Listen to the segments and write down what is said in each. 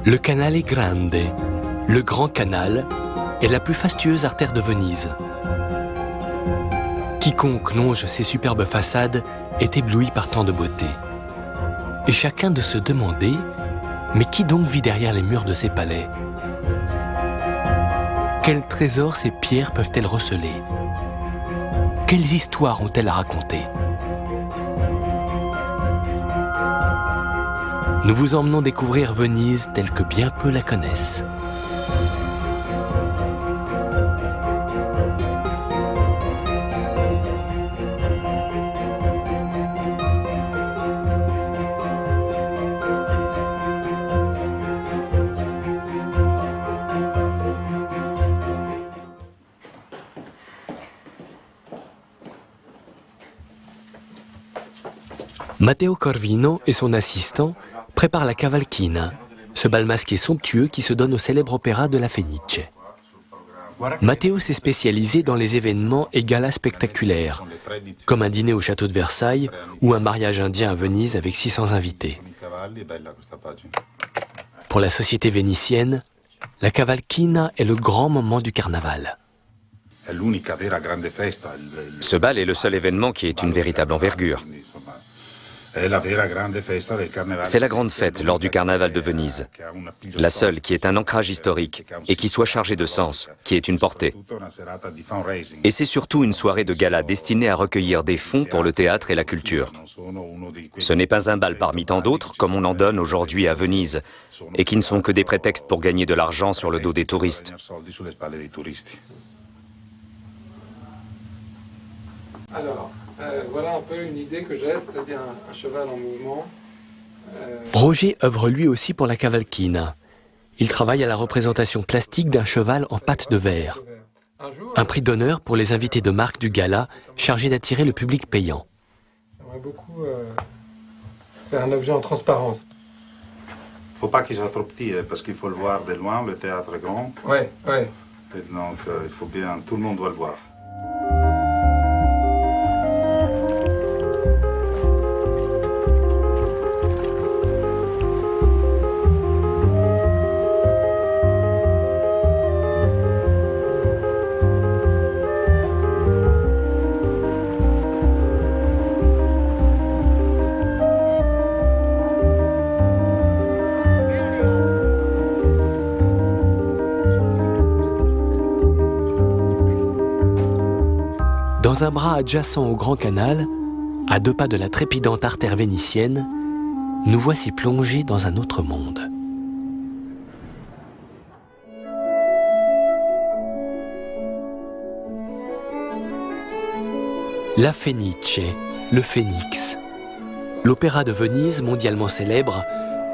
Le Canale Grande, le Grand Canal, est la plus fastueuse artère de Venise. Quiconque longe ces superbes façades est ébloui par tant de beauté. Et chacun de se demander, mais qui donc vit derrière les murs de ces palais? Quels trésors ces pierres peuvent-elles receler? Quelles histoires ont-elles à raconter? Nous vous emmenons découvrir Venise telle que bien peu la connaissent. Matteo Corvino et son assistant préparent la cavalchina, ce bal masqué somptueux qui se donne au célèbre opéra de la Fenice. Matteo s'est spécialisé dans les événements et galas spectaculaires, comme un dîner au château de Versailles ou un mariage indien à Venise avec 600 invités. Pour la société vénitienne, la cavalchina est le grand moment du carnaval. Ce bal est le seul événement qui ait une véritable envergure. C'est la grande fête lors du carnaval de Venise, la seule qui ait un ancrage historique et qui soit chargée de sens, qui ait une portée. Et c'est surtout une soirée de gala destinée à recueillir des fonds pour le théâtre et la culture. Ce n'est pas un bal parmi tant d'autres, comme on en donne aujourd'hui à Venise, et qui ne sont que des prétextes pour gagner de l'argent sur le dos des touristes. Alors, voilà un peu une idée que j'ai, c'est-à-dire un cheval en mouvement. Roger œuvre lui aussi pour la cavalchina. Il travaille à la représentation plastique d'un cheval en pâte de verre. Un prix d'honneur pour les invités de marque du gala, chargé d'attirer le public payant. J'aimerais beaucoup faire un objet en transparence. Il ne faut pas qu'il soit trop petit, parce qu'il faut le voir de loin, le théâtre est grand. Ouais. Et donc il faut bien, tout le monde doit le voir. Dans un bras adjacent au Grand Canal, à 2 pas de la trépidante artère vénitienne, nous voici plongés dans un autre monde. La Fenice, le Phénix. L'opéra de Venise, mondialement célèbre,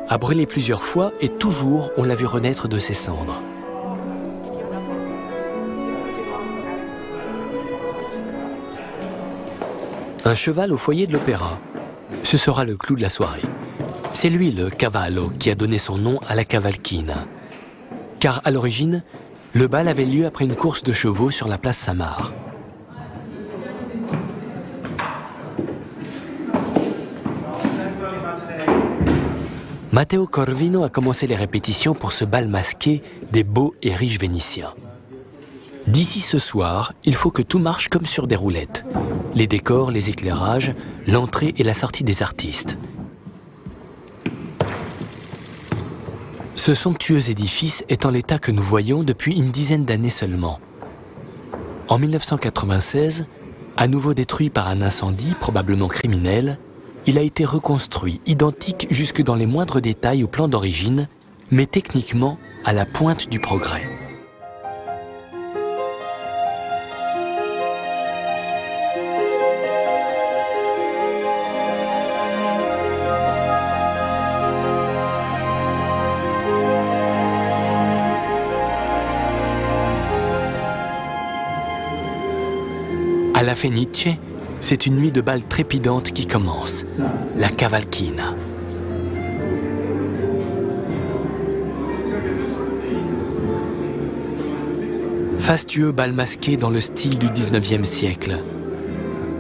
a brûlé plusieurs fois et toujours on l'a vu renaître de ses cendres. Un cheval au foyer de l'opéra. Ce sera le clou de la soirée. C'est lui le cavallo qui a donné son nom à la cavalchina. Car à l'origine, le bal avait lieu après une course de chevaux sur la place Saint-Marc. Matteo Corvino a commencé les répétitions pour ce bal masqué des beaux et riches Vénitiens. D'ici ce soir, il faut que tout marche comme sur des roulettes. Les décors, les éclairages, l'entrée et la sortie des artistes. Ce somptueux édifice est en l'état que nous voyons depuis une dizaine d'années seulement. En 1996, à nouveau détruit par un incendie probablement criminel, il a été reconstruit, identique jusque dans les moindres détails au plan d'origine, mais techniquement à la pointe du progrès. À la Fenice, c'est une nuit de bal trépidante qui commence, la cavalchina. Fastueux bal masqué dans le style du 19e siècle.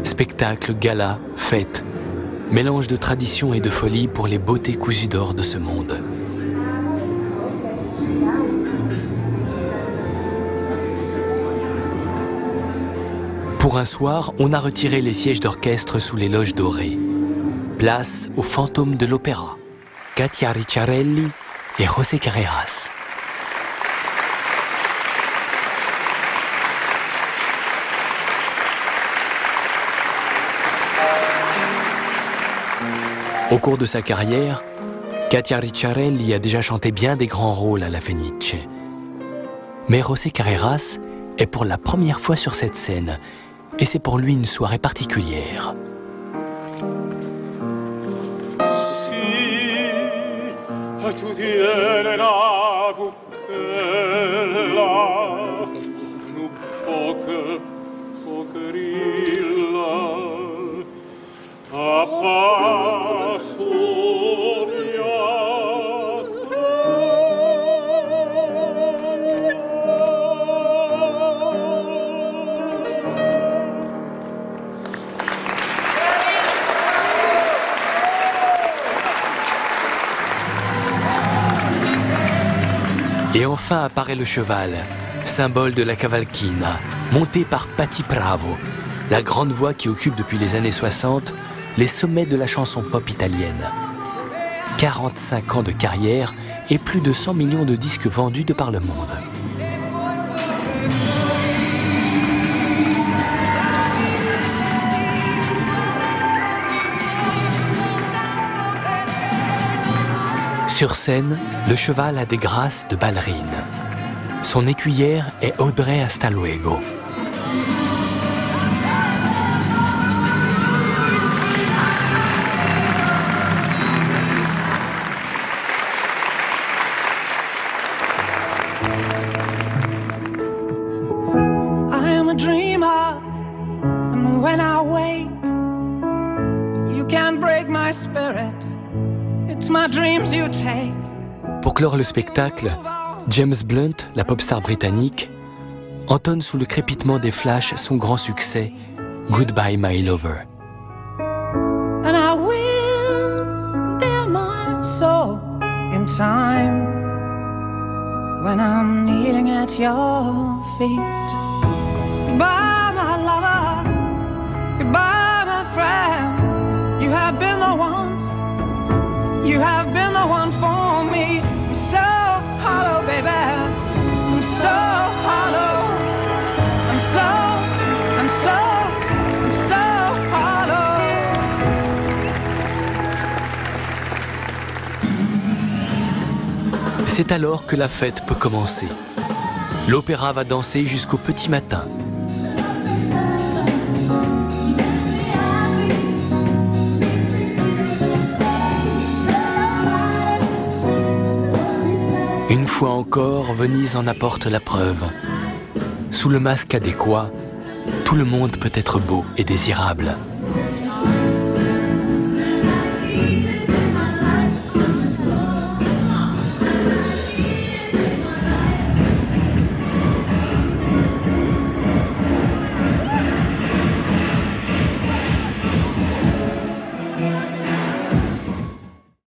Spectacle, gala, fête. Mélange de tradition et de folie pour les beautés cousues d'or de ce monde. Pour un soir, on a retiré les sièges d'orchestre sous les loges dorées. Place aux fantômes de l'opéra, Katia Ricciarelli et José Carreras. Au cours de sa carrière, Katia Ricciarelli a déjà chanté bien des grands rôles à la Fenice. Mais José Carreras est pour la première fois sur cette scène, et c'est pour lui une soirée particulière. Et enfin apparaît le cheval, symbole de la cavalchina, monté par Patti Bravo, la grande voix qui occupe depuis les années 60 les sommets de la chanson pop italienne. 45 ans de carrière et plus de 100 millions de disques vendus de par le monde. Sur scène, le cheval a des grâces de ballerine. Son écuyère est Audrey Hasta-Luego. I am a dreamer, and when I wake, you can't break my spirit. It's my dreams you take. Pour clore le spectacle, James Blunt, la pop star britannique, entonne sous le crépitement des flashs son grand succès Goodbye My Lover. And I will bear my soul in time when I'm kneeling at your feet. Goodbye my lover, goodbye my friend. You have been the one, you have been the one for me. I'm so hollow, baby, I'm so hollow. I'm so hollow. C'est alors que la fête peut commencer. L'opéra va danser jusqu'au petit matin. Une fois encore, Venise en apporte la preuve. Sous le masque adéquat, tout le monde peut être beau et désirable.